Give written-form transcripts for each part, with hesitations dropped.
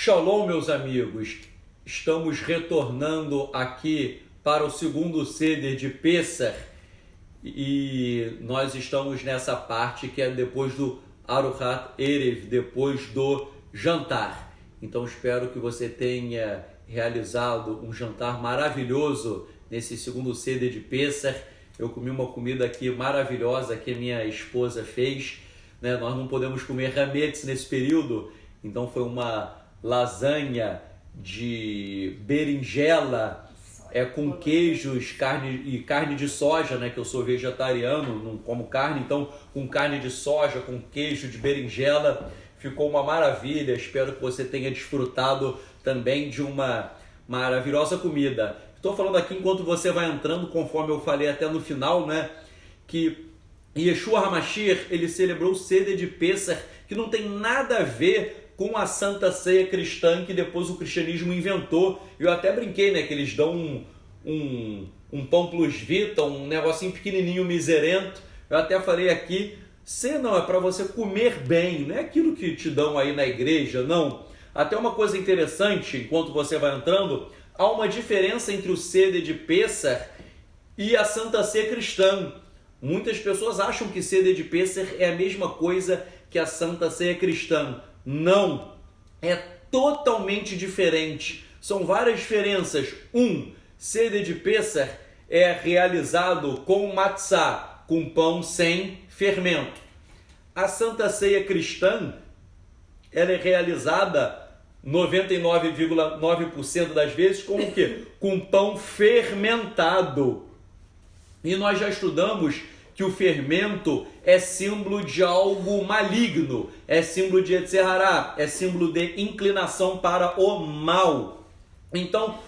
Shalom, meus amigos. Estamos retornando aqui para o segundo Seder de Pessach e nós estamos nessa parte que é depois do Aruchat Erev, depois do jantar. Então espero que você tenha realizado um jantar maravilhoso nesse segundo Seder de Pessach. Eu comi uma comida aqui maravilhosa que a minha esposa fez, né? Nós não podemos comer hametz nesse período, então foi uma lasanha de berinjela com queijos, carne de soja, né? Que eu sou vegetariano, não como carne, então com carne de soja, com queijo de berinjela, ficou uma maravilha. Espero que você tenha desfrutado também de uma maravilhosa comida. Estou falando aqui enquanto você vai entrando, conforme eu falei até no final, né? Que Yeshua HaMashiach, ele celebrou o Seder de Pessach, que não tem nada a ver com a Santa Ceia cristã que depois o cristianismo inventou. Eu até brinquei, né, que eles dão um pão plus vita, um negocinho pequenininho, miserento. Eu até falei aqui, ceia não é para você comer bem, não é aquilo que te dão aí na igreja, não. Até uma coisa interessante, enquanto você vai entrando, há uma diferença entre o Seder de Pessach e a Santa Ceia cristã. Muitas pessoas acham que Seder de Pessach é a mesma coisa que a Santa Ceia cristã. Não, é totalmente diferente. São várias diferenças. Seder de Pessach é realizado com matzá, com pão sem fermento. A Santa Ceia cristã, ela é realizada 99,9% das vezes com o quê? Com pão fermentado. E nós já estudamos que o fermento é símbolo de algo maligno, é símbolo de Yetzirah, é símbolo de inclinação para o mal. Então,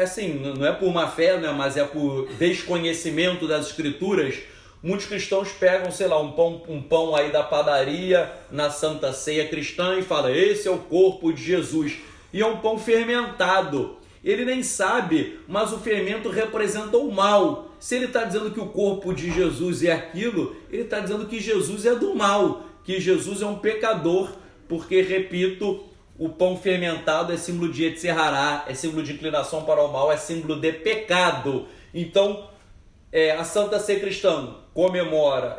assim, não é por má fé, né, mas é por desconhecimento das escrituras. Muitos cristãos pegam, sei lá, um pão aí da padaria na Santa Ceia cristã e falam, esse é o corpo de Jesus. E é um pão fermentado. Ele nem sabe, mas o fermento representa o mal. Se ele está dizendo que o corpo de Jesus é aquilo, ele está dizendo que Jesus é do mal, que Jesus é um pecador, porque, repito, o pão fermentado é símbolo de Yetzirah, é símbolo de inclinação para o mal, é símbolo de pecado. Então, a Santa Ceia cristã comemora,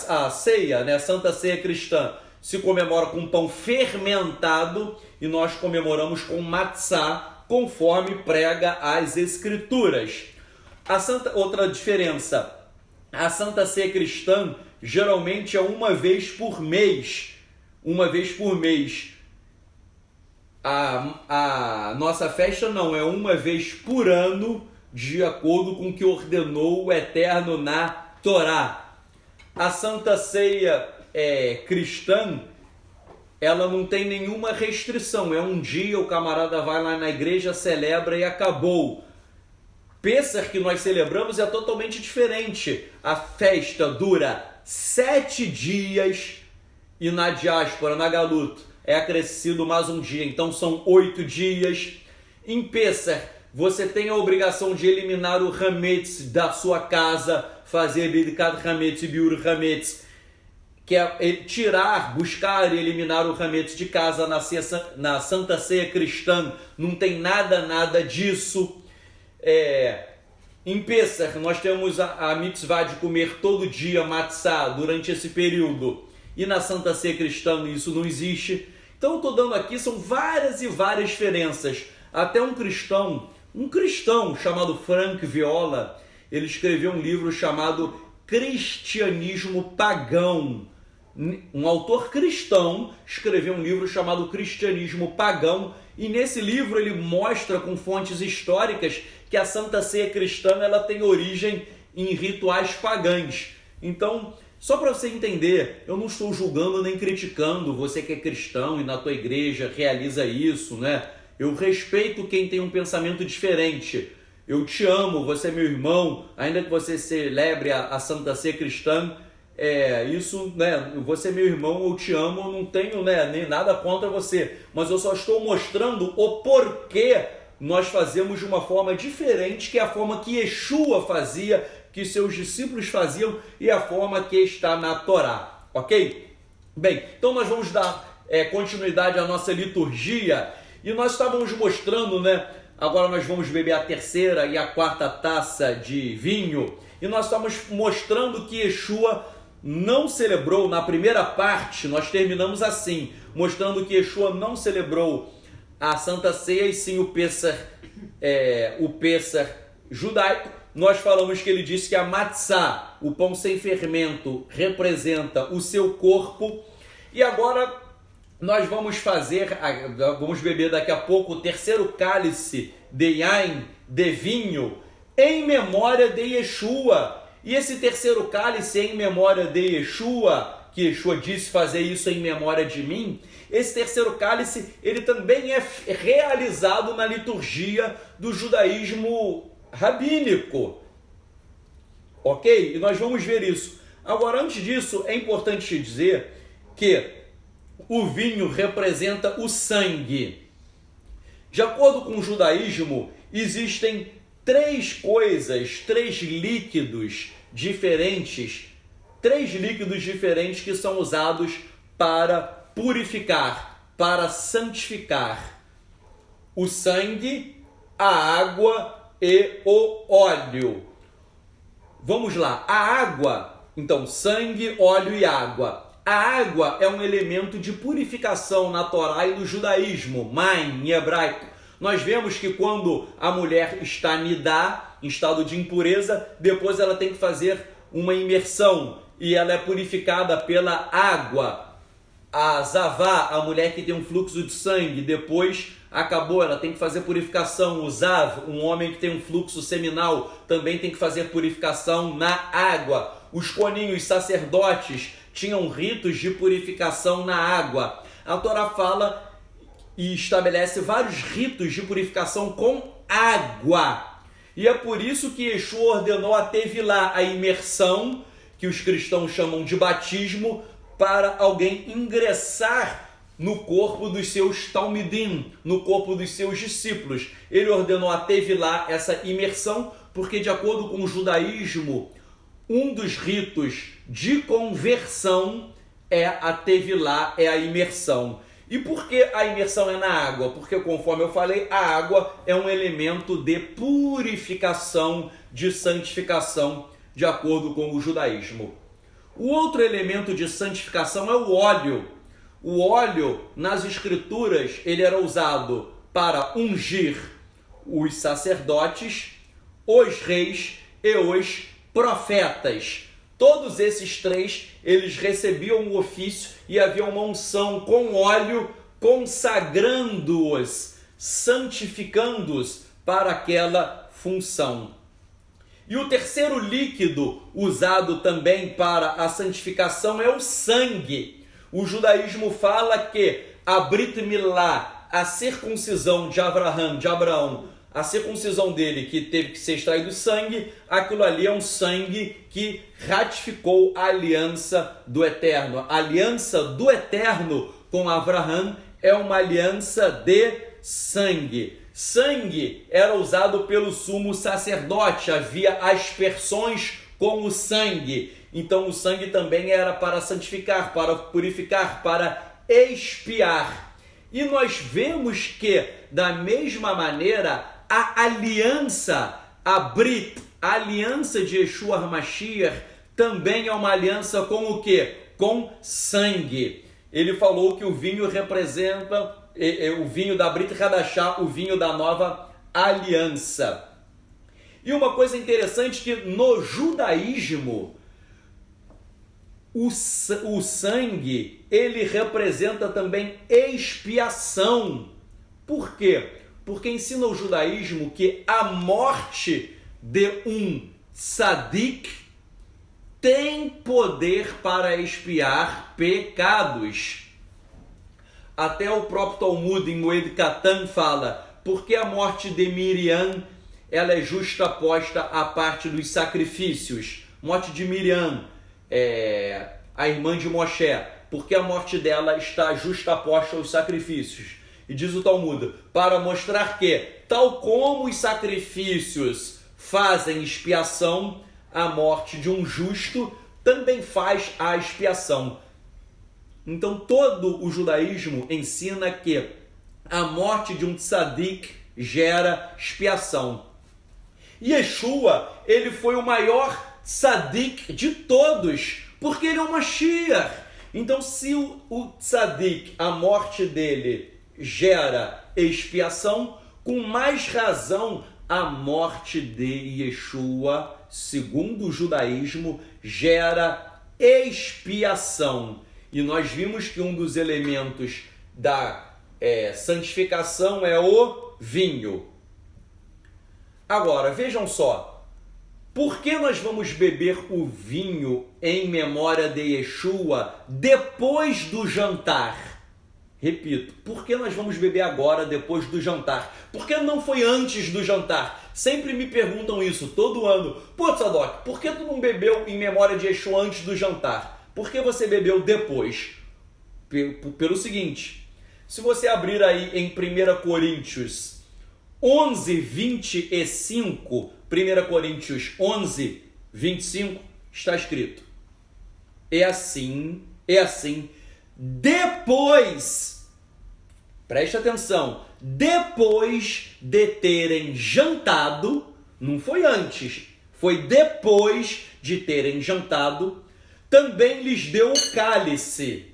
a ceia, né, a Santa Ceia cristã, se comemora com pão fermentado e nós comemoramos com matzá, conforme prega as Escrituras. Outra diferença, a Santa Ceia cristã geralmente é uma vez por mês. Uma vez por mês. A nossa festa não, é uma vez por ano, de acordo com o que ordenou o Eterno na Torá. A Santa Ceia cristã, ela não tem nenhuma restrição, é um dia, o camarada vai lá na igreja, celebra e acabou. Pessach, que nós celebramos, é totalmente diferente. A festa dura 7 dias e na diáspora, na Galut, é acrescido mais um dia, então são 8 dias. Em Pessach, você tem a obrigação de eliminar o hametz da sua casa, fazer Birkat Hametz e Biur Hametz, que é tirar, buscar e eliminar o hametz de casa na Santa Ceia cristã. Não tem nada disso. Em Pessach, nós temos a mitzvah de comer todo dia matzá durante esse período. E na Santa Ceia cristã isso não existe. Então eu estou dando aqui, são várias e várias diferenças. Até um cristão chamado Frank Viola, ele escreveu um livro chamado Cristianismo Pagão. Um autor cristão escreveu um livro chamado Cristianismo Pagão, e nesse livro ele mostra com fontes históricas que a Santa Ceia cristã ela tem origem em rituais pagãos. Então, só para você entender, eu não estou julgando nem criticando você que é cristão e na tua igreja realiza isso, né? Eu respeito quem tem um pensamento diferente. Eu te amo, você é meu irmão, ainda que você celebre a Santa Ceia cristã, isso, né? Você é meu irmão, eu te amo, eu não tenho, né, nem nada contra você, mas eu só estou mostrando o porquê nós fazemos de uma forma diferente, que é a forma que Yeshua fazia, que seus discípulos faziam e a forma que está na Torá, ok? Bem, então nós vamos dar continuidade à nossa liturgia, e nós estávamos mostrando, né? Agora nós vamos beber a terceira e a quarta taça de vinho, e nós estamos mostrando que Yeshua não celebrou, na primeira parte, nós terminamos assim, mostrando que Yeshua não celebrou a Santa Ceia e sim o Pessah judaico. Nós falamos que ele disse que a matzá, o pão sem fermento, representa o seu corpo. E agora nós vamos beber daqui a pouco o terceiro cálice de yain, de vinho, em memória de Yeshua. E esse terceiro cálice em memória de Yeshua, que Yeshua disse fazer isso em memória de mim, esse terceiro cálice, ele também é realizado na liturgia do judaísmo rabínico. Ok? E nós vamos ver isso. Agora, antes disso, é importante dizer que o vinho representa o sangue. De acordo com o judaísmo, existem três líquidos diferentes que são usados para purificar, para santificar: o sangue, a água e o óleo. Vamos lá, a água, então sangue, óleo e água. A água é um elemento de purificação na Torá e no judaísmo, maim, em hebraico. Nós vemos que quando a mulher está nidá, em estado de impureza, depois ela tem que fazer uma imersão e ela é purificada pela água. A zavá, a mulher que tem um fluxo de sangue, depois acabou, ela tem que fazer purificação. O zav, um homem que tem um fluxo seminal, também tem que fazer purificação na água. Os coninhos, sacerdotes, tinham ritos de purificação na água. A Torá fala e estabelece vários ritos de purificação com água. E é por isso que Yeshua ordenou a tevilá, a imersão, que os cristãos chamam de batismo, para alguém ingressar no corpo dos seus talmidim, no corpo dos seus discípulos. Ele ordenou a tevilá, essa imersão, porque de acordo com o judaísmo, um dos ritos de conversão é a tevilá, é a imersão. E por que a imersão é na água? Porque, conforme eu falei, a água é um elemento de purificação, de santificação, de acordo com o judaísmo. O outro elemento de santificação é o óleo. O óleo, nas escrituras, ele era usado para ungir os sacerdotes, os reis e os profetas. Todos esses três, eles recebiam o ofício e havia uma unção com óleo, consagrando-os, santificando-os para aquela função. E o terceiro líquido usado também para a santificação é o sangue. O judaísmo fala que a Brit Milá, a circuncisão de Abraão, a circuncisão dele, que teve que ser extraído sangue, aquilo ali é um sangue que ratificou a aliança do Eterno. A aliança do Eterno com Abraão é uma aliança de sangue. Sangue era usado pelo sumo sacerdote, havia aspersões com o sangue. Então o sangue também era para santificar, para purificar, para expiar. E nós vemos que, da mesma maneira, a aliança, a Brit, a aliança de Yeshua HaMashiach, também é uma aliança com o quê? Com sangue. Ele falou que o vinho representa o vinho da Brit Hadashah, o vinho da nova aliança. E uma coisa interessante que no judaísmo, o sangue, ele representa também expiação. Por quê? Porque ensina o judaísmo que a morte de um tzadik tem poder para expiar pecados. Até o próprio Talmud, em Moed Katan, fala: porque a morte de Miriam ela é justaposta à parte dos sacrifícios. Morte de Miriam, a irmã de Moshe, porque a morte dela está justaposta aos sacrifícios. E diz o Talmud, para mostrar que, tal como os sacrifícios fazem expiação, a morte de um justo também faz a expiação. Então todo o judaísmo ensina que a morte de um tzadik gera expiação. Yeshua, ele foi o maior tzadik de todos, porque ele é o Mashiach. Então se o tzadik, a morte dele gera expiação, com mais razão a morte de Yeshua, segundo o judaísmo, gera expiação. E nós vimos que um dos elementos da santificação é o vinho. Agora, vejam só, por que nós vamos beber o vinho em memória de Yeshua depois do jantar? Repito, por que nós vamos beber agora, depois do jantar? Por que não foi antes do jantar? Sempre me perguntam isso, todo ano. Pô, Tzadok, por que tu não bebeu em memória de Yeshua antes do jantar? Por que você bebeu depois? Pelo seguinte, se você abrir aí em 1 Coríntios 11, 25, 1 Coríntios 11, 25, está escrito: é assim, depois, preste atenção, depois de terem jantado, não foi antes, foi depois de terem jantado, também lhes deu o cálice.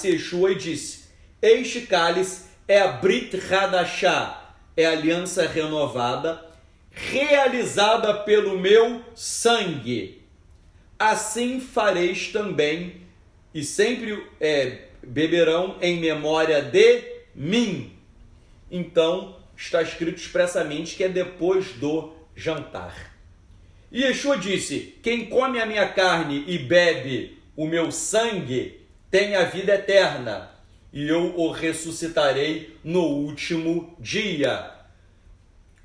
Yeshua, e disse: este cálice é a Brit Hadashah, é a aliança renovada, realizada pelo meu sangue. Assim fareis também, e sempre beberão em memória de mim. Então, está escrito expressamente que é depois do jantar. E Yeshua disse: quem come a minha carne e bebe o meu sangue tem a vida eterna, e eu o ressuscitarei no último dia.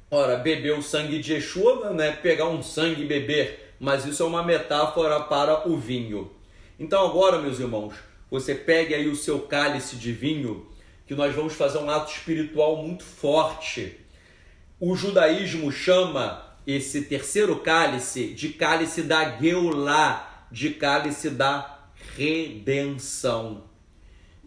Ora, beber o sangue de Yeshua não é pegar um sangue e beber, mas isso é uma metáfora para o vinho. Então agora, meus irmãos, você pegue aí o seu cálice de vinho, que nós vamos fazer um ato espiritual muito forte. O judaísmo chama esse terceiro cálice de cálice da Geulah, de cálice da redenção.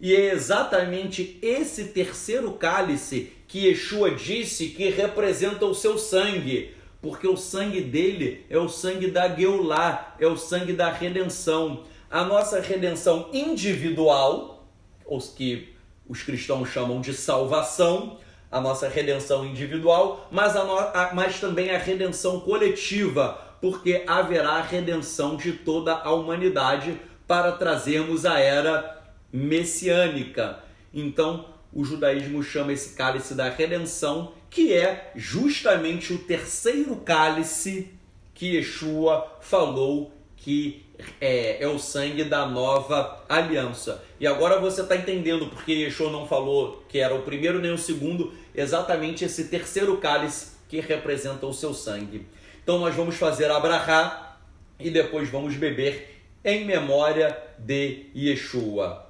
E é exatamente esse terceiro cálice que Yeshua disse que representa o seu sangue, porque o sangue dele é o sangue da Geulah, é o sangue da redenção. A nossa redenção individual, os que os cristãos chamam de salvação, a nossa redenção individual, mas também a redenção coletiva, porque haverá a redenção de toda a humanidade para trazermos a era messiânica. Então, o judaísmo chama esse cálice da redenção, que é justamente o terceiro cálice que Yeshua falou que é o sangue da nova aliança. E agora você está entendendo porque Yeshua não falou que era o primeiro nem o segundo, exatamente esse terceiro cálice que representa o seu sangue. Então nós vamos fazer a brachá e depois vamos beber em memória de Yeshua.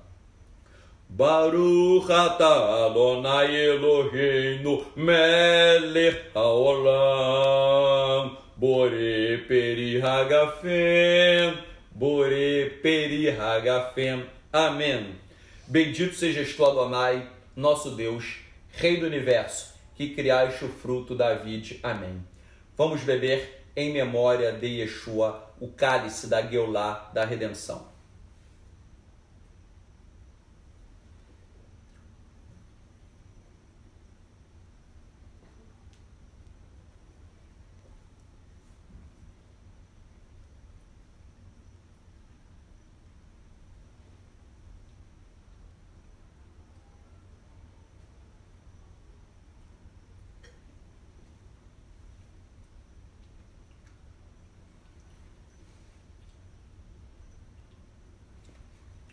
Baruch atah Adonai Eloheinu melech haolam Bore peri hagafem, bore peri hagafem. Amém. Bendito sejas tu, Adonai, nosso Deus, Rei do Universo, que criaste o fruto da vide. Amém. Vamos beber em memória de Yeshua o cálice da Geulah, da redenção.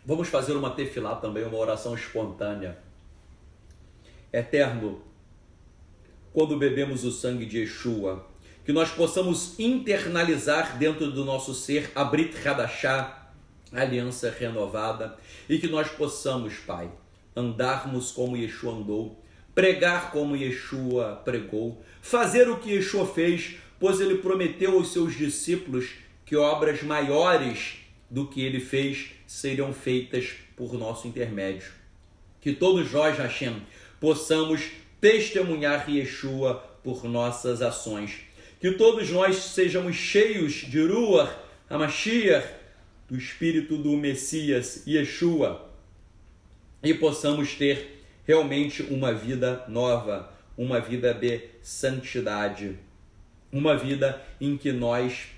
Vamos fazer uma tefilá também, uma oração espontânea. Eterno, quando bebemos o sangue de Yeshua, que nós possamos internalizar dentro do nosso ser a Brit Hadashah, a aliança renovada, e que nós possamos, Pai, andarmos como Yeshua andou, pregar como Yeshua pregou, fazer o que Yeshua fez, pois ele prometeu aos seus discípulos que obras maiores do que ele fez seriam feitas por nosso intermédio. Que todos nós, Hashem, possamos testemunhar Yeshua por nossas ações. Que todos nós sejamos cheios de Ruach HaMashiach, do Espírito do Messias, Yeshua, e possamos ter realmente uma vida nova, uma vida de santidade, uma vida em que nós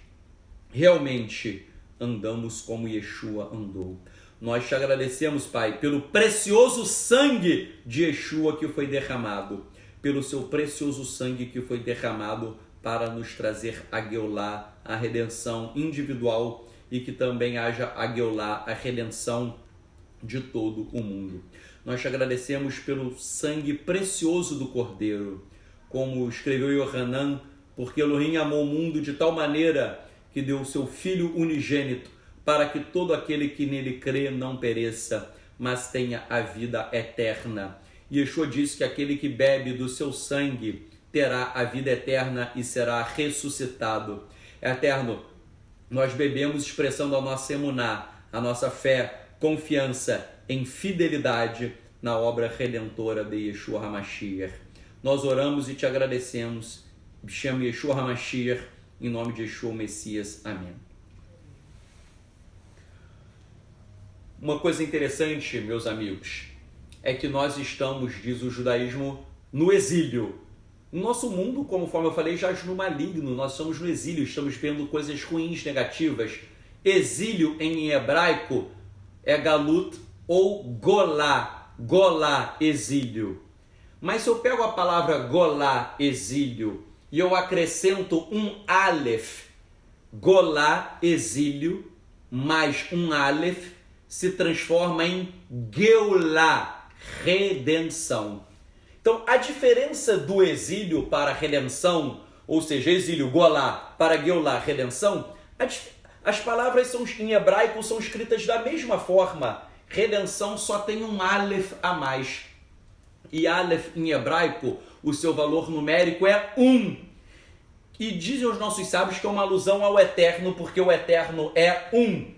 realmente andamos como Yeshua andou. Nós te agradecemos, Pai, pelo precioso sangue de Yeshua que foi derramado, pelo seu precioso sangue que foi derramado para nos trazer a Geulá, a redenção individual, e que também haja a Geulá, a redenção de todo o mundo. Nós te agradecemos pelo sangue precioso do Cordeiro, como escreveu Yohanan, porque Elohim amou o mundo de tal maneira que deu o seu Filho unigênito, para que todo aquele que nele crê não pereça, mas tenha a vida eterna. E Yeshua disse que aquele que bebe do seu sangue terá a vida eterna e será ressuscitado. Eterno, nós bebemos expressando a nossa emuná, a nossa fé, confiança em fidelidade na obra redentora de Yeshua HaMashiach. Nós oramos e te agradecemos. Chame Yeshua HaMashiach, em nome de Yeshua Messias. Amém. Uma coisa interessante, meus amigos, é que nós estamos, diz o judaísmo, no exílio. O nosso mundo, conforme eu falei, jaz no maligno. Nós estamos no exílio, estamos vendo coisas ruins, negativas. Exílio em hebraico é galut ou golá. Golá, exílio. Mas se eu pego a palavra golá, exílio, e eu acrescento um aleph, golá, exílio, mais um aleph, se transforma em geulá, redenção. Então, a diferença do exílio para a redenção, ou seja, exílio, golá, para geulá, redenção, as palavras em hebraico são escritas da mesma forma. Redenção só tem um aleph a mais. E aleph em hebraico, o seu valor numérico é 1. E dizem os nossos sábios que é uma alusão ao eterno, porque o eterno é 1.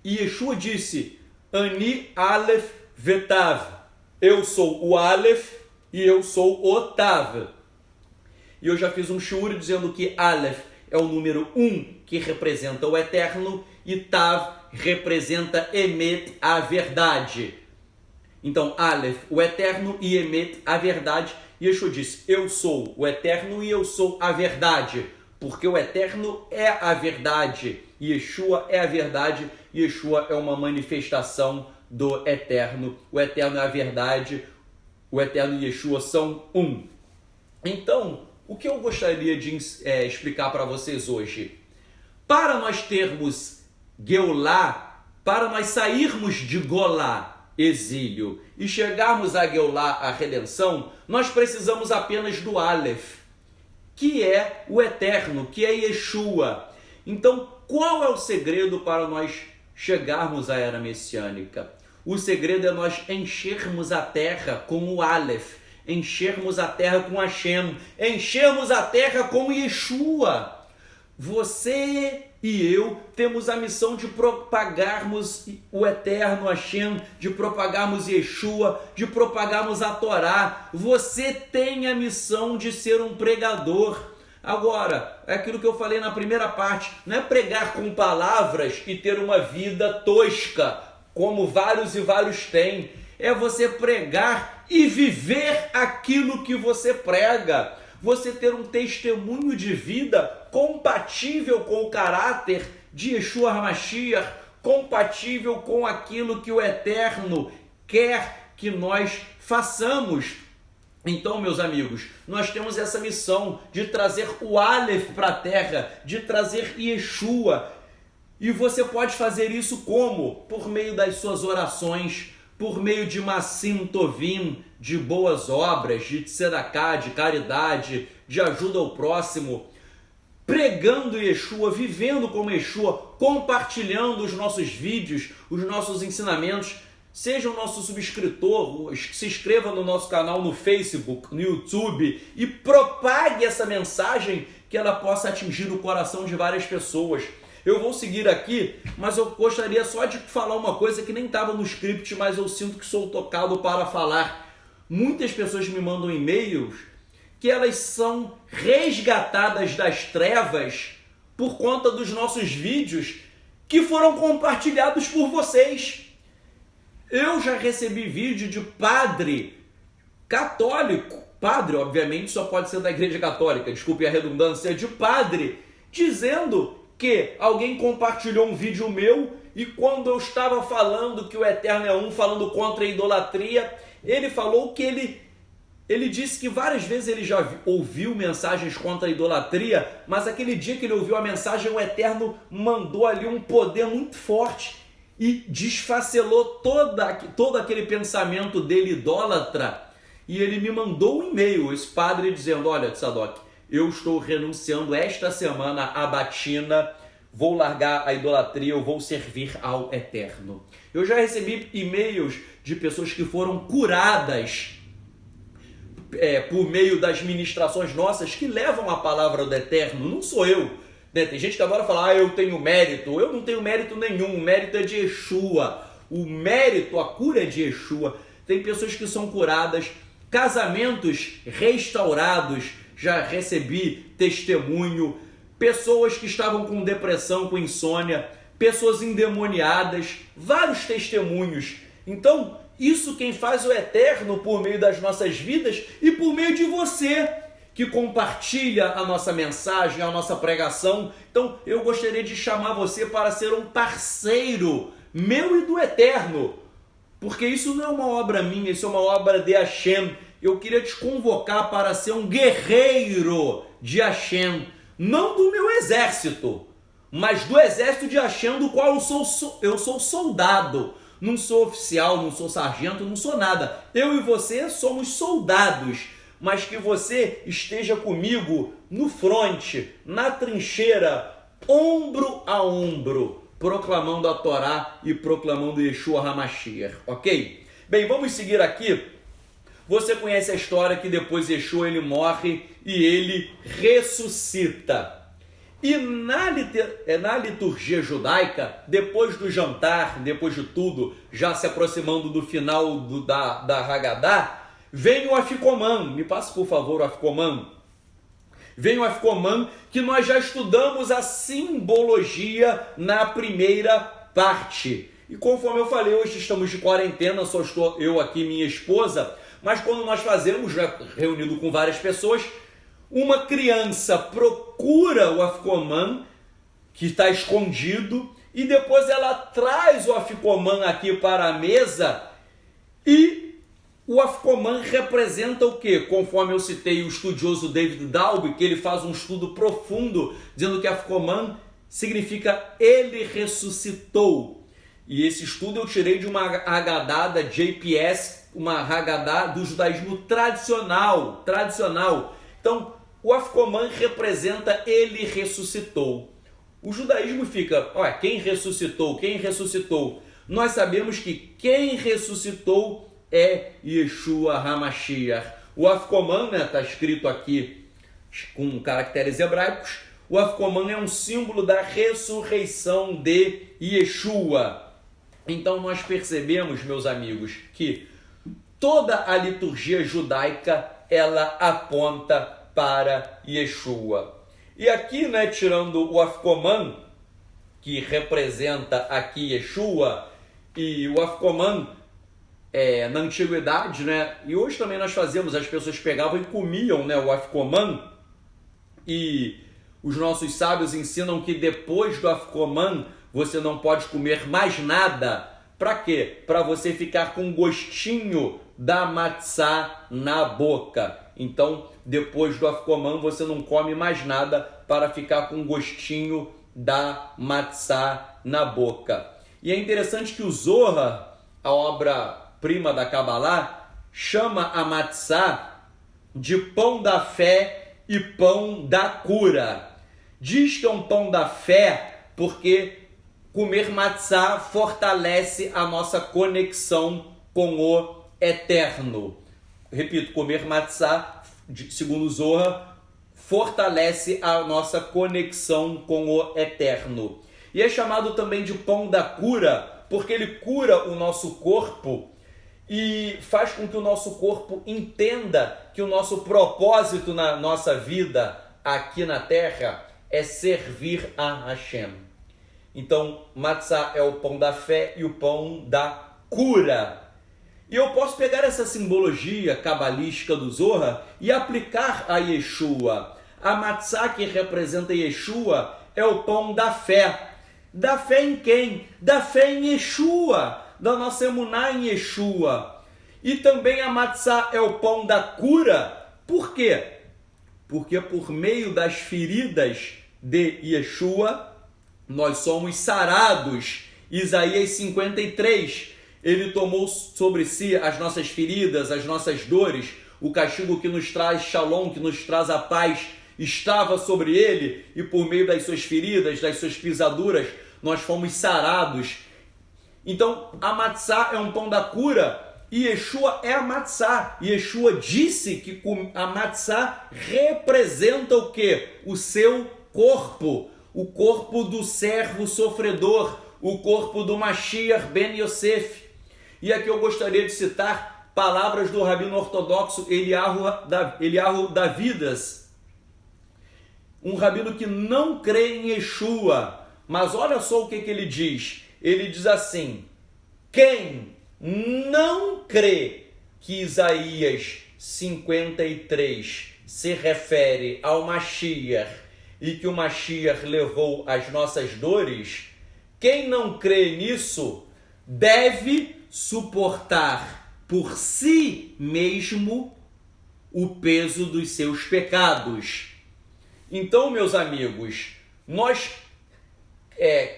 E Yeshua disse, Ani aleph vetav. Eu sou o aleph e eu sou o tav. E eu já fiz um shiur dizendo que aleph é o número 1, que representa o eterno, e tav representa emet, a verdade. Então, aleph, o eterno, e emet, a verdade. E Yeshua disse, eu sou o eterno e eu sou a verdade, porque o eterno é a verdade, e Yeshua é a verdade, e Yeshua é uma manifestação do eterno. O eterno é a verdade, o eterno e Yeshua são um. Então, o que eu gostaria de explicar para vocês hoje? Para nós termos Geulá, para nós sairmos de Golá, exílio, e chegarmos a Geulá, a redenção, nós precisamos apenas do Aleph, que é o eterno, que é Yeshua. Então, qual é o segredo para nós chegarmos à era messiânica? O segredo é nós enchermos a terra com o Aleph, enchermos a terra com Hashem, enchermos a terra com Yeshua. Você e eu temos a missão de propagarmos o eterno Hashem, de propagarmos Yeshua, de propagarmos a Torá. Você tem a missão de ser um pregador. Agora, é aquilo que eu falei na primeira parte, não é pregar com palavras e ter uma vida tosca, como vários e vários têm. É você pregar e viver aquilo que você prega. Você ter um testemunho de vida compatível com o caráter de Yeshua HaMashiach, compatível com aquilo que o Eterno quer que nós façamos. Então, meus amigos, nós temos essa missão de trazer o Aleph para a terra, de trazer Yeshua. E você pode fazer isso como? Por meio das suas orações, por meio de Masim Tovim, de boas obras, de tzedakah, de caridade, de ajuda ao próximo, pregando Yeshua, vivendo como Yeshua, compartilhando os nossos vídeos, os nossos ensinamentos. Seja o nosso subscritor, se inscreva no nosso canal no Facebook, no YouTube e propague essa mensagem que ela possa atingir o coração de várias pessoas. Eu vou seguir aqui, mas eu gostaria só de falar uma coisa que nem estava no script, mas eu sinto que sou tocado para falar. Muitas pessoas me mandam e-mails que elas são resgatadas das trevas por conta dos nossos vídeos que foram compartilhados por vocês. Eu já recebi vídeo de padre católico, padre obviamente só pode ser da igreja católica, desculpe a redundância, de padre, dizendo que alguém compartilhou um vídeo meu e quando eu estava falando que o Eterno é um, falando contra a idolatria, ele falou que ele disse que várias vezes ele já ouviu mensagens contra a idolatria, mas aquele dia que ele ouviu a mensagem, o Eterno mandou ali um poder muito forte e desfacelou todo aquele pensamento dele idólatra. E ele me mandou um e-mail, esse padre, dizendo: olha, Tzadok, eu estou renunciando esta semana à batina, vou largar a idolatria, eu vou servir ao Eterno. Eu já recebi e-mails de pessoas que foram curadas por meio das ministrações nossas que levam a palavra do Eterno. Não sou eu, né? Tem gente que agora fala: eu tenho mérito. Eu não tenho mérito nenhum, o mérito é de Yeshua. O mérito, a cura é de Yeshua. Tem pessoas que são curadas, casamentos restaurados, já recebi testemunho, pessoas que estavam com depressão, com insônia, pessoas endemoniadas, vários testemunhos. Então, isso quem faz o Eterno por meio das nossas vidas e por meio de você que compartilha a nossa mensagem, a nossa pregação. Então, eu gostaria de chamar você para ser um parceiro meu e do Eterno, porque isso não é uma obra minha, isso é uma obra de Hashem. Eu queria te convocar para ser um guerreiro de Hashem, não do meu exército, mas do exército de Hashem, do qual eu sou soldado. Não sou oficial, não sou sargento, não sou nada. Eu e você somos soldados, mas que você esteja comigo no fronte, na trincheira, ombro a ombro, proclamando a Torá e proclamando Yeshua HaMashiach, ok? Bem, vamos seguir aqui. Você conhece a história que depois Yeshua ele morre e ele ressuscita. E na liturgia judaica, depois do jantar, depois de tudo, já se aproximando do final da Haggadah, vem o Afikoman. Me passa, por favor, o Afikoman. Vem o Afikoman, que nós já estudamos a simbologia na primeira parte. E conforme eu falei, hoje estamos de quarentena, só estou eu aqui e minha esposa, mas quando nós fazemos, já reunido com várias pessoas, uma criança procura o Afikoman, que está escondido, e depois ela traz o Afikoman aqui para a mesa, e o Afikoman representa o quê? Conforme eu citei o estudioso David Dalby, que ele faz um estudo profundo, dizendo que Afikoman significa ele ressuscitou. E esse estudo eu tirei de uma Haggadah da JPS, uma Haggadah do judaísmo tradicional. Então, o Afikoman representa ele ressuscitou. O judaísmo fica, olha, quem ressuscitou? Nós sabemos que quem ressuscitou é Yeshua HaMashiach. O Afikoman, está escrito aqui com caracteres hebraicos, o Afikoman é um símbolo da ressurreição de Yeshua. Então nós percebemos, meus amigos, que toda a liturgia judaica, ela aponta para Yeshua. E aqui, tirando o Afikoman, que representa aqui Yeshua, e o Afikoman, na antiguidade, e hoje também nós fazemos, as pessoas pegavam e comiam, o Afikoman, e os nossos sábios ensinam que depois do Afikoman você não pode comer mais nada. Para quê? Para você ficar com gostinho da matzá na boca. Então, depois do Afikoman você não come mais nada para ficar com gostinho da matzá na boca. E é interessante que o Zohar, a obra-prima da Kabbalah, chama a matzá de pão da fé e pão da cura. Diz que é um pão da fé porque comer matzá fortalece a nossa conexão com o Eterno. Repito, comer matzá, segundo Zohar, fortalece a nossa conexão com o Eterno. E é chamado também de pão da cura, porque ele cura o nosso corpo e faz com que o nosso corpo entenda que o nosso propósito na nossa vida aqui na terra é servir a Hashem. Então, matzá é o pão da fé e o pão da cura. E eu posso pegar essa simbologia cabalística do Zohar e aplicar a Yeshua. A matzá que representa Yeshua é o pão da fé. Da fé em quem? Da fé em Yeshua, da nossa emuná em Yeshua. E também a matzá é o pão da cura. Por quê? Porque por meio das feridas de Yeshua, nós somos sarados. Isaías 53, ele tomou sobre si as nossas feridas, as nossas dores, o castigo que nos traz shalom, que nos traz a paz, estava sobre ele, e por meio das suas feridas, das suas pisaduras, nós fomos sarados. Então, a matzá é um pão da cura, e Yeshua é a matzá. Yeshua disse que a matzá representa o quê? O seu corpo, o corpo do servo sofredor, o corpo do Mashiach ben Yosef. E aqui eu gostaria de citar palavras do rabino ortodoxo Eliyahu Davidas, um rabino que não crê em Yeshua, mas olha só o que ele diz. Ele diz assim: quem não crê que Isaías 53 se refere ao Mashiach e que o Mashiach levou as nossas dores, quem não crê nisso deve suportar por si mesmo o peso dos seus pecados. Então, meus amigos,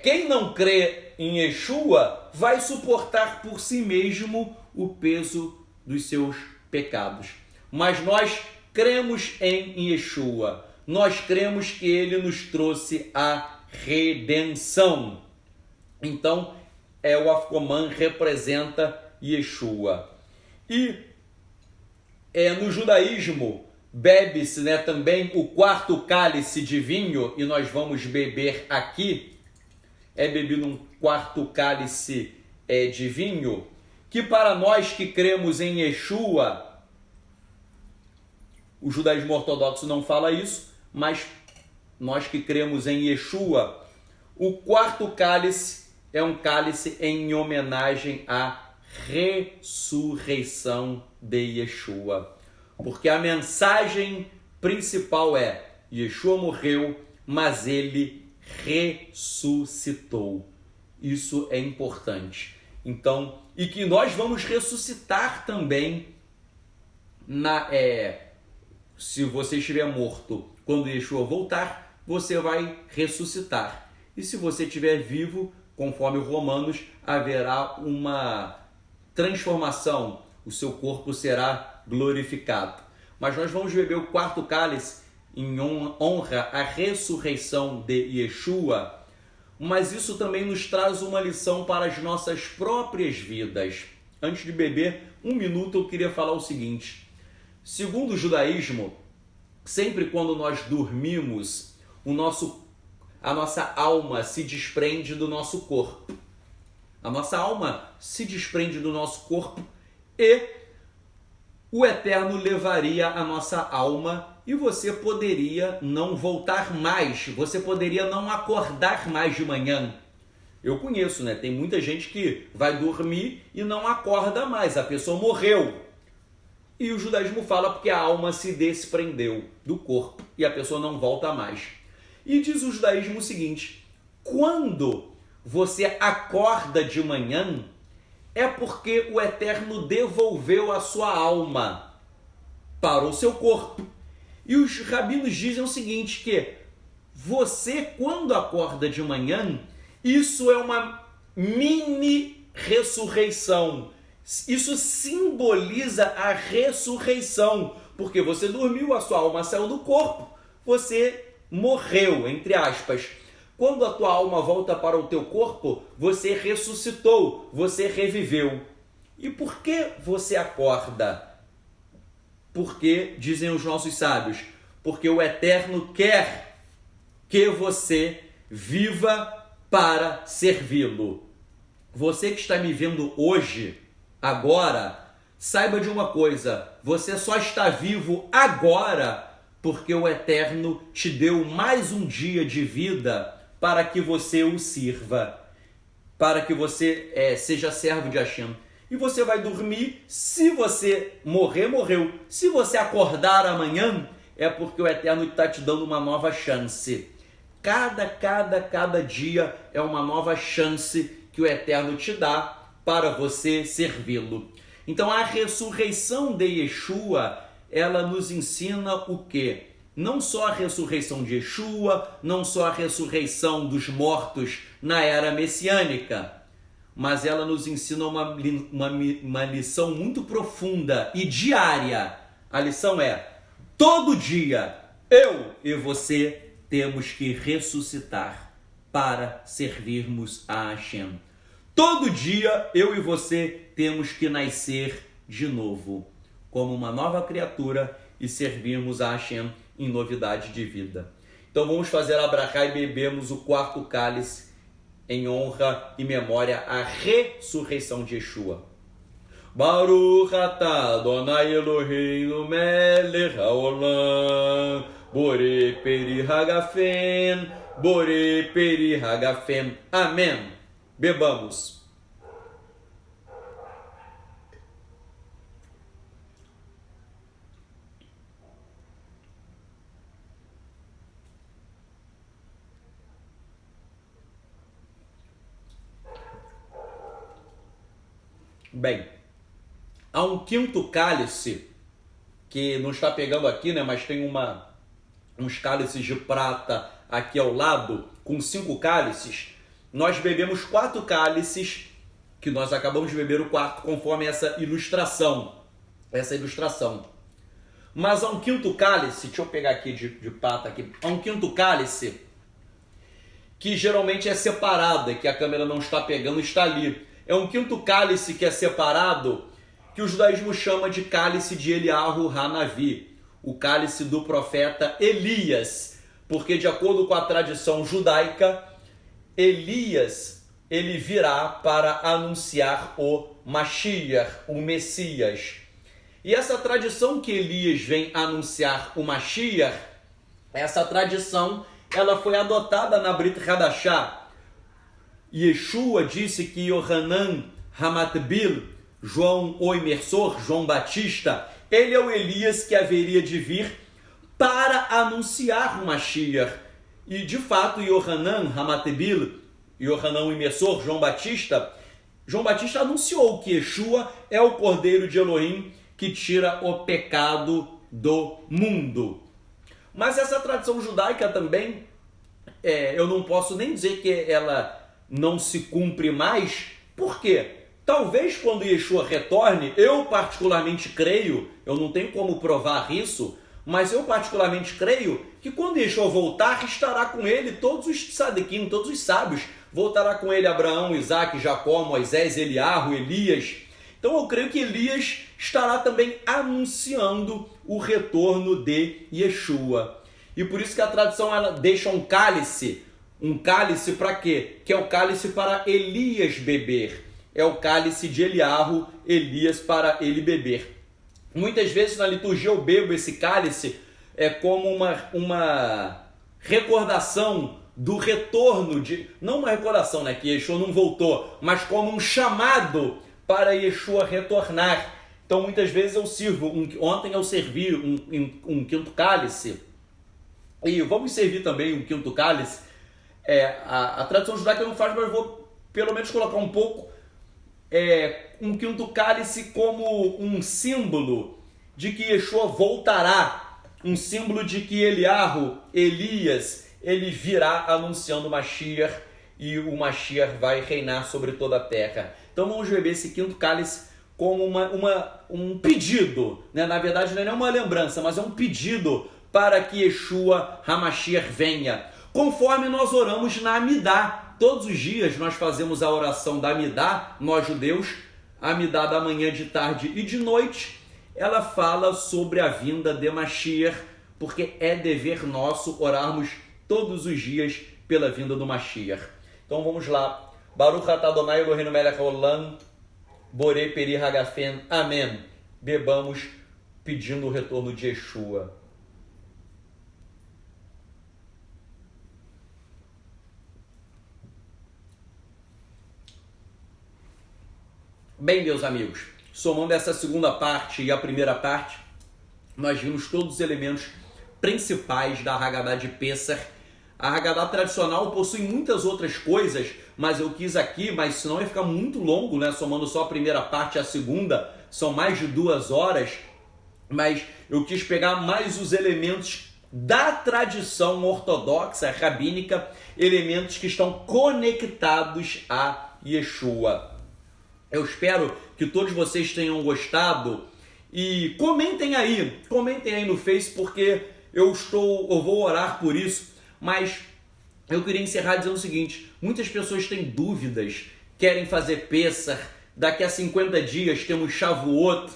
quem não crê em Yeshua vai suportar por si mesmo o peso dos seus pecados. Mas nós cremos em Yeshua. Nós cremos que ele nos trouxe a redenção. Então, o Afkoman representa Yeshua. E no judaísmo, bebe-se também o quarto cálice de vinho, e nós vamos beber aqui. É bebido um quarto cálice de vinho, que para nós que cremos em Yeshua, o judaísmo ortodoxo não fala isso, mas nós que cremos em Yeshua, o quarto cálice é um cálice em homenagem à ressurreição de Yeshua. Porque a mensagem principal é: Yeshua morreu, mas ele ressuscitou. Isso é importante. Então, e que nós vamos ressuscitar também se você estiver morto, quando Yeshua voltar, você vai ressuscitar. E se você estiver vivo, conforme Romanos, haverá uma transformação, o seu corpo será glorificado. Mas nós vamos beber o quarto cálice em honra à ressurreição de Yeshua, mas isso também nos traz uma lição para as nossas próprias vidas. Antes de beber, um minuto eu queria falar o seguinte: segundo o judaísmo, sempre quando nós dormimos, a nossa alma se desprende do nosso corpo. A nossa alma se desprende do nosso corpo e o Eterno levaria a nossa alma e você poderia não voltar mais, você poderia não acordar mais de manhã. Eu conheço, tem muita gente que vai dormir e não acorda mais, a pessoa morreu. E o judaísmo fala porque a alma se desprendeu do corpo e a pessoa não volta mais. E diz o judaísmo o seguinte: quando você acorda de manhã, é porque o Eterno devolveu a sua alma para o seu corpo. E os rabinos dizem o seguinte, que você, quando acorda de manhã, isso é uma mini ressurreição. Isso simboliza a ressurreição, porque você dormiu, a sua alma saiu do corpo, você morreu, entre aspas. Quando a tua alma volta para o teu corpo, você ressuscitou, você reviveu. E por que você acorda? Porque, dizem os nossos sábios, porque o Eterno quer que você viva para servi-lo. Você que está me vendo hoje, agora, saiba de uma coisa, você só está vivo agora porque o Eterno te deu mais um dia de vida para que você o sirva, para que você seja servo de Hashem. E você vai dormir, se você morrer, morreu. Se você acordar amanhã, é porque o Eterno está te dando uma nova chance. Cada dia é uma nova chance que o Eterno te dá para você servi-lo. Então a ressurreição de Yeshua, ela nos ensina o quê? Não só a ressurreição de Yeshua, não só a ressurreição dos mortos na era messiânica, mas ela nos ensina uma lição muito profunda e diária. A lição é, todo dia, eu e você temos que ressuscitar para servirmos a Hashem. Todo dia, eu e você temos que nascer de novo, como uma nova criatura e servirmos a Hashem em novidade de vida. Então vamos fazer a brachá e bebemos o quarto cálice em honra e memória à ressurreição de Yeshua. Baruch atah Adonai Eloheinu melech haolam, borei peri hagafen, borei peri hagafen. Amém. Bebamos. Bem, há um quinto cálice que não está pegando aqui, né? Mas tem uns cálices de prata aqui ao lado, com 5 cálices. Nós bebemos 4 cálices, que nós acabamos de beber o quarto, conforme essa ilustração. Mas há um quinto cálice, deixa eu pegar aqui de prata aqui. Há um quinto cálice que geralmente é separado, que a câmera não está pegando, está ali. É um quinto cálice que é separado, que o judaísmo chama de cálice de Eliyahu Hanavi, o cálice do profeta Elias, porque de acordo com a tradição judaica, Elias, ele virá para anunciar o Mashiach, o Messias. E essa tradição que Elias vem anunciar o Mashiach, essa tradição, ela foi adotada na Brit Hadashah. Yeshua disse que Yohanan Hamatbil, João o Imersor, João Batista, ele é o Elias que haveria de vir para anunciar o Mashiach. E de fato, Yohanan Hamatbil, Yohanan o Imersor, João Batista anunciou que Yeshua é o Cordeiro de Elohim que tira o pecado do mundo. Mas essa tradição judaica também, eu não posso nem dizer que ela não se cumpre mais. Por quê? Talvez quando Yeshua retorne, eu particularmente creio, eu não tenho como provar isso, mas eu particularmente creio que quando Yeshua voltar, estará com ele todos os tzadikim, todos os sábios. Voltará com ele Abraão, Isaac, Jacó, Moisés, Eliarro, Elias. Então eu creio que Elias estará também anunciando o retorno de Yeshua. E por isso que a tradição ela deixa um cálice para quê? Que é o cálice para Elias beber. É o cálice de Eliarro, Elias para ele beber. Muitas vezes na liturgia eu bebo esse cálice como uma recordação do retorno de... Não uma recordação, né, que Yeshua não voltou, mas como um chamado para Yeshua retornar. Então muitas vezes eu sirvo, ontem eu servi um quinto cálice, e vamos servir também um quinto cálice. A tradição judaica não faz, mas eu vou pelo menos colocar um pouco um quinto cálice como um símbolo de que Yeshua voltará, um símbolo de que Eliarro, Elias, ele virá anunciando o Mashiach e o Mashiach vai reinar sobre toda a terra. Então vamos beber esse quinto cálice como um pedido, né? Na verdade não é nem uma lembrança, mas é um pedido para que Yeshua HaMashiach venha. Conforme nós oramos na Amidá. Todos os dias nós fazemos a oração da Amidá, nós judeus, a Amidá da manhã, de tarde e de noite. Ela fala sobre a vinda de Mashiach, porque é dever nosso orarmos todos os dias pela vinda do Mashiach. Então Então vamos lá. Baruch atah Adonai Eloheinu melech haolam, borei peri hagafen. Amém. Bebamos pedindo o retorno de Yeshua. Bem, meus amigos, somando essa segunda parte e a primeira parte, nós vimos todos os elementos principais da Haggadah de Pessach. A Haggadah tradicional possui muitas outras coisas, mas eu quis aqui, mas senão ia ficar muito longo, né? Somando só a primeira parte e a segunda, são mais de 2 horas, mas eu quis pegar mais os elementos da tradição ortodoxa, rabínica, elementos que estão conectados a Yeshua. Eu espero que todos vocês tenham gostado e comentem aí no Face, porque eu vou orar por isso, mas eu queria encerrar dizendo o seguinte: muitas pessoas têm dúvidas, querem fazer Pessach, daqui a 50 dias temos Shavuot,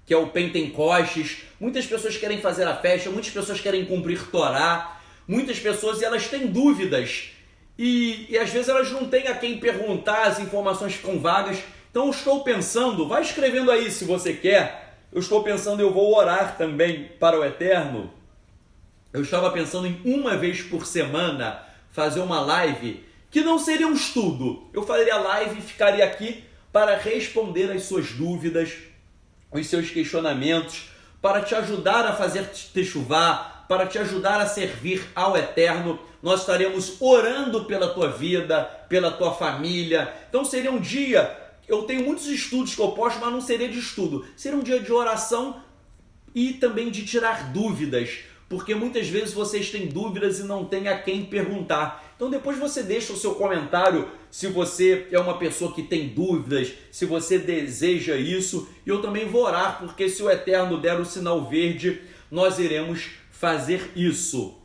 que é o Pentecostes, muitas pessoas querem fazer a festa, muitas pessoas querem cumprir Torá, muitas pessoas elas têm dúvidas e às vezes elas não têm a quem perguntar, as informações ficam vagas. Então eu estou pensando, vai escrevendo aí se você quer, eu estou pensando, eu vou orar também para o Eterno. Eu estava pensando em uma vez por semana fazer uma live, que não seria um estudo. Eu faria live e ficaria aqui para responder as suas dúvidas, os seus questionamentos, para te ajudar a fazer techuvá, para te ajudar a servir ao Eterno. Nós estaremos orando pela tua vida, pela tua família. Então seria um dia... Eu tenho muitos estudos que eu posto, mas não seria de estudo. Seria um dia de oração e também de tirar dúvidas, porque muitas vezes vocês têm dúvidas e não tem a quem perguntar. Então depois você deixa o seu comentário se você é uma pessoa que tem dúvidas, se você deseja isso. E eu também vou orar, porque se o Eterno der o sinal verde, nós iremos fazer isso.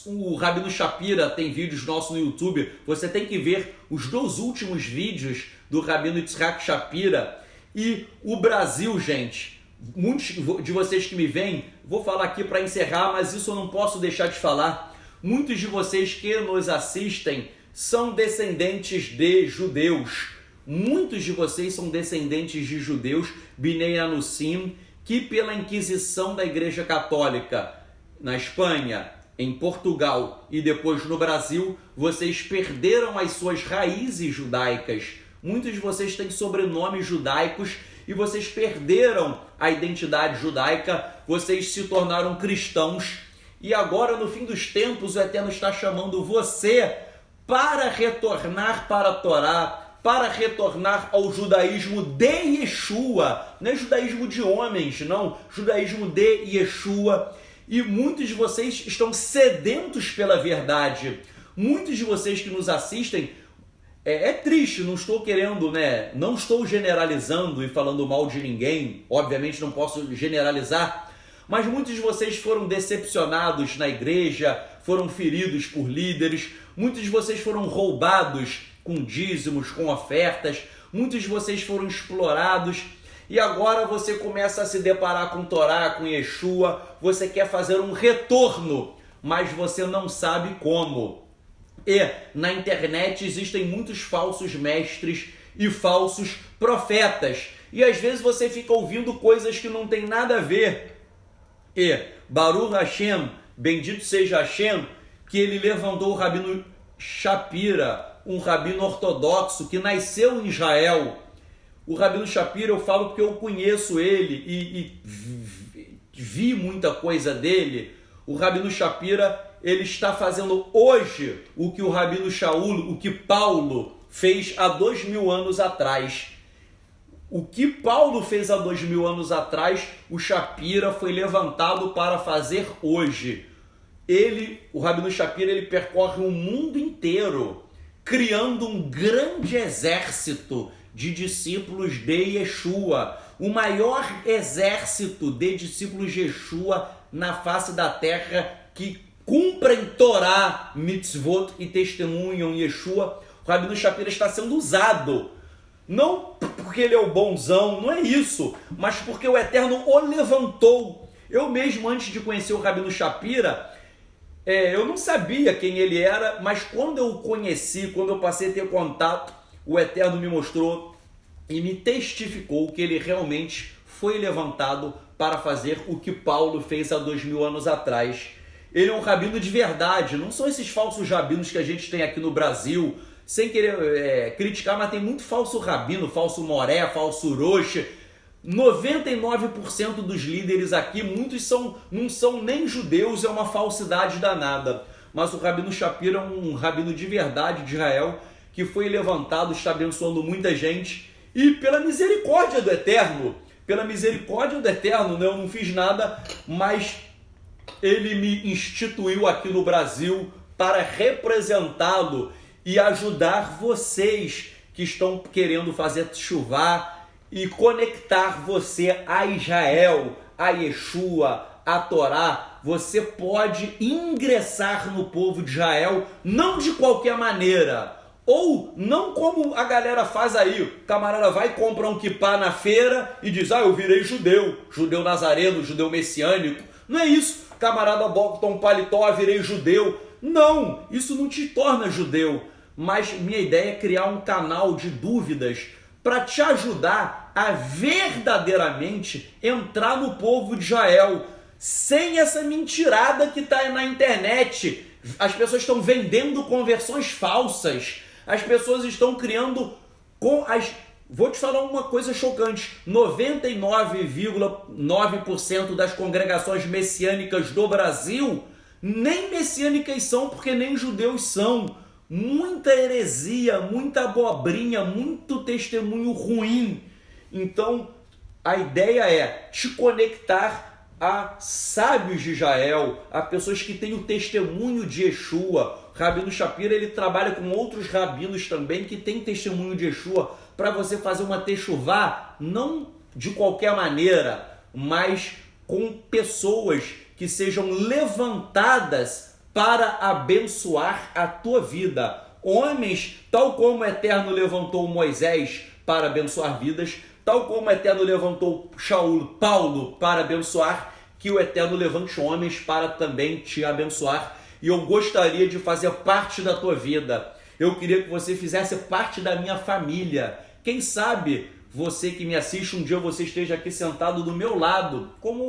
O Rabino Shapira tem vídeos nossos no YouTube. Você tem que ver os 2 últimos vídeos do Rabino Yitzhak Shapira. E o Brasil, gente, muitos de vocês que me veem, vou falar aqui para encerrar, mas isso eu não posso deixar de falar. Muitos de vocês que nos assistem são descendentes de judeus. Muitos de vocês são descendentes de judeus, Binei Anussim, que pela Inquisição da Igreja Católica na Espanha, em Portugal e depois no Brasil, vocês perderam as suas raízes judaicas. Muitos de vocês têm sobrenomes judaicos e vocês perderam a identidade judaica, vocês se tornaram cristãos. E agora, no fim dos tempos, o Eterno está chamando você para retornar para a Torá, para retornar ao judaísmo de Yeshua. Não é judaísmo de homens, não. Judaísmo de Yeshua. E muitos de vocês estão sedentos pela verdade. Muitos de vocês que nos assistem, é triste, não estou querendo, não estou generalizando e falando mal de ninguém, obviamente não posso generalizar, mas muitos de vocês foram decepcionados na igreja, foram feridos por líderes, muitos de vocês foram roubados com dízimos, com ofertas, muitos de vocês foram explorados. E agora você começa a se deparar com Torá, com Yeshua, você quer fazer um retorno, mas você não sabe como. E na internet existem muitos falsos mestres e falsos profetas. E às vezes você fica ouvindo coisas que não tem nada a ver. E Baruch Hashem, bendito seja Hashem, que ele levantou o Rabino Shapira, um rabino ortodoxo que nasceu em Israel. O Rabino Shapira eu falo porque eu conheço ele e vi muita coisa dele. O Rabino Shapira, ele está fazendo hoje o que o Rabino Shaul, o que Paulo fez há 2000 anos atrás. O que Paulo fez há 2000 anos atrás, o Shapira foi levantado para fazer hoje. O Rabino Shapira, ele percorre o mundo inteiro, criando um grande exército de discípulos de Yeshua, o maior exército de discípulos de Yeshua na face da terra que cumprem Torá, mitzvot e testemunham Yeshua. O Rabino Shapira está sendo usado, não porque ele é o bonzão, não é isso, mas porque o Eterno o levantou. Eu mesmo, antes de conhecer o Rabino Shapira, Eu não sabia quem ele era, mas quando eu o conheci, quando eu passei a ter contato, o Eterno me mostrou e me testificou que ele realmente foi levantado para fazer o que Paulo fez há 2000 anos atrás. Ele é um rabino de verdade, não são esses falsos rabinos que a gente tem aqui no Brasil, sem querer criticar, mas tem muito falso rabino, falso moré, falso roche. 99% dos líderes aqui, muitos não são nem judeus, é uma falsidade danada. Mas o Rabino Shapiro é um rabino de verdade de Israel, que foi levantado, está abençoando muita gente, e pela misericórdia do Eterno, né, eu não fiz nada, mas ele me instituiu aqui no Brasil para representá-lo e ajudar vocês que estão querendo fazer chuvar e conectar você a Israel, a Yeshua, a Torá. Você pode ingressar no povo de Israel, não de qualquer maneira, ou não como a galera faz aí. O camarada vai comprar um kippá na feira e diz, eu virei judeu, judeu nazareno, judeu messiânico. Não é isso. O camarada bota um paletó, virei judeu. Não, isso não te torna judeu. Mas minha ideia é criar um canal de dúvidas para te ajudar a verdadeiramente entrar no povo de Israel, sem essa mentirada que está na internet. As pessoas estão vendendo conversões falsas, as pessoas estão criando Vou te falar uma coisa chocante, 99,9% das congregações messiânicas do Brasil nem messiânicas são, porque nem judeus são. Muita heresia, muita abobrinha, muito testemunho ruim. Então, a ideia é te conectar a sábios de Israel, a pessoas que têm o testemunho de Yeshua. O Rabino Shapiro, ele trabalha com outros rabinos também que têm testemunho de Yeshua, para você fazer uma techuvá, não de qualquer maneira, mas com pessoas que sejam levantadas para abençoar a tua vida. Homens, tal como o Eterno levantou Moisés para abençoar vidas, tal como o Eterno levantou Paulo para abençoar, que o Eterno levante homens para também te abençoar. E eu gostaria de fazer parte da tua vida. Eu queria que você fizesse parte da minha família. Quem sabe você que me assiste, um dia você esteja aqui sentado do meu lado, como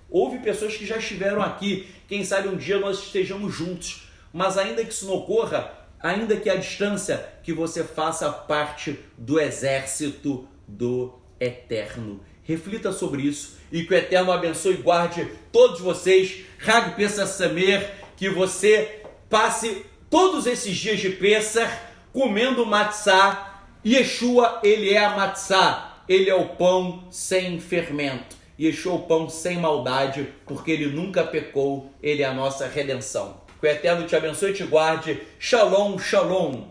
houve pessoas que já estiveram aqui. Quem sabe um dia nós estejamos juntos. Mas ainda que isso não ocorra, ainda que à distância, que você faça parte do exército do Eterno. Reflita sobre isso e que o Eterno abençoe e guarde todos vocês. Hag Pesach Sameach, que você passe todos esses dias de Pesach comendo matzá. Yeshua, ele é a matzá, ele é o pão sem fermento. Yeshua é o pão sem maldade, porque ele nunca pecou, ele é a nossa redenção. Que o Eterno te abençoe e te guarde. Shalom, shalom.